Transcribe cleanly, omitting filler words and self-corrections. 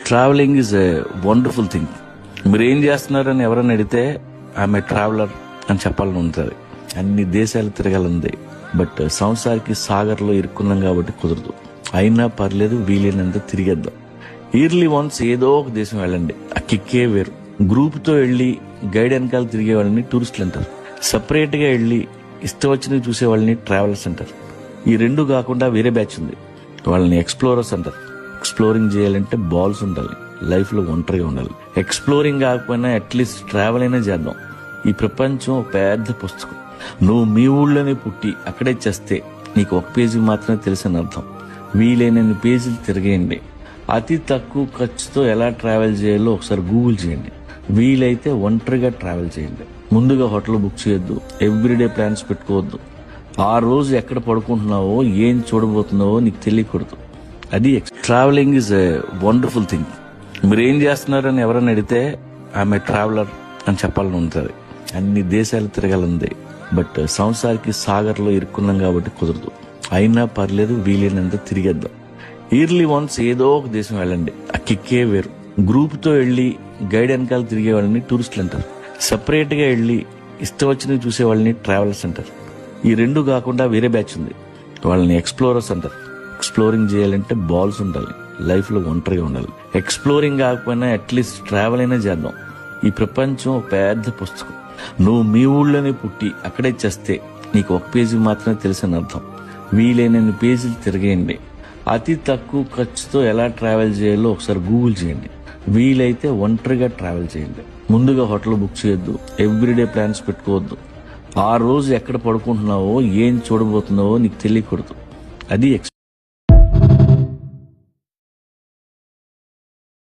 Travelling is a wonderful thing. మీరు ఏం చేస్తున్నారని ఎవరైనా అడిగితే ఆమె ట్రావెలర్ అని చెప్పాలని ఉంటుంది. అన్ని దేశాలు తిరగాలంది. బట్ సంవత్సరానికి సాగర్లో ఇరుక్కున్నాం కాబట్టి కుదరదు. అయినా పర్లేదు, వీలైనంత తిరిగేద్దాం. ఇయర్లీ వన్స్ ఏదో ఒక దేశం వెళ్ళండి, ఆ కిక్కే వేరు. గ్రూప్తో వెళ్ళి గైడ్ వెనకాల తిరిగే వాళ్ళని టూరిస్టులు అంటారు. సపరేట్గా వెళ్ళి ఇష్టం వచ్చినవి చూసే వాళ్ళని ట్రావెలర్స్ అంటారు. ఈ రెండు కాకుండా వేరే బ్యాచ్ ఉంది, వాళ్ళని ఎక్స్ప్లోరర్స్ అంటారు. ఎక్స్ప్లోరింగ్ చేయాలంటే బాల్స్ ఉండాలి, లైఫ్లో ఒంటరిగా ఉండాలి. ఎక్స్ప్లోరింగ్ కాకపోయినా అట్లీస్ట్ ట్రావెల్ అయినా చేద్దాం. ఈ ప్రపంచం ఒక పెద్ద పుస్తకం. నువ్వు మీ ఊళ్ళోనే పుట్టి అక్కడే చేస్తే నీకు ఒక పేజీ మాత్రమే తెలిసిన అర్థం. వీలైనన్ని పేజీలు తిరిగేయండి. అతి తక్కువ ఖర్చుతో ఎలా ట్రావెల్ చేయాలో ఒకసారి గూగుల్ చేయండి. వీలైతే ఒంటరిగా ట్రావెల్ చేయండి. ముందుగా హోటల్ బుక్ చేయొద్దు, ఎవ్రీడే ప్లాన్స్ పెట్టుకోవద్దు. ఆ రోజు ఎక్కడ పడుకుంటున్నావో, ఏం చూడబోతున్నావో నీకు తెలియకూడదు. అది travelling is a wonderful thing. మీరు ఏం చేస్తున్నారని ఎవరైనా అడిగితే ఆమె ట్రావెలర్ అని చెప్పాలని ఉంటుంది. అన్ని దేశాలు తిరగాలంది. బట్ సంవత్సరానికి సాగర్లో ఇరుక్కున్నాం కాబట్టి కుదరదు. అయినా పర్లేదు, వీలైనంత తిరిగేద్దాం. ఇయర్లీ వన్స్ ఏదో ఒక దేశం వెళ్ళండి, ఆ కిక్కే వేరు. గ్రూప్తో వెళ్ళి గైడ్ వెనకాల తిరిగే వాళ్ళని టూరిస్టులు అంటారు. సపరేట్గా వెళ్ళి ఇష్టం వచ్చినవి చూసే వాళ్ళని ట్రావెలర్స్ అంటారు. ఈ రెండు కాకుండా వేరే బ్యాచ్ ఉంది, వాళ్ళని ఎక్స్ప్లోరర్స్ అంటారు. ఎక్స్ప్లోరింగ్ చేయాలంటే బాల్స్ ఉండాలి, లైఫ్లో ఒంటరిగా ఉండాలి. ఎక్స్ప్లోరింగ్ కాకపోయినా అట్లీస్ట్ ట్రావెల్ అయినా చేద్దాం. ఈ ప్రపంచం ఒక పెద్ద పుస్తకం. నువ్వు మీ ఊళ్ళోనే పుట్టి అక్కడే చేస్తే నీకు ఒక పేజీ మాత్రమే తెలిసిన అర్థం. వీలైనన్ని పేజీలు తిరిగేయండి. అతి తక్కువ ఖర్చుతో ఎలా ట్రావెల్ చేయాలో ఒకసారి గూగుల్ చేయండి. వీలైతే ఒంటరిగా ట్రావెల్ చేయండి. ముందుగా హోటల్ బుక్ చేయొద్దు, ఎవ్రీడే ప్లాన్స్ పెట్టుకోవద్దు. ఆ రోజు ఎక్కడ పడుకుంటున్నావో, ఏం చూడబోతున్నావో నీకు తెలియకూడదు. అది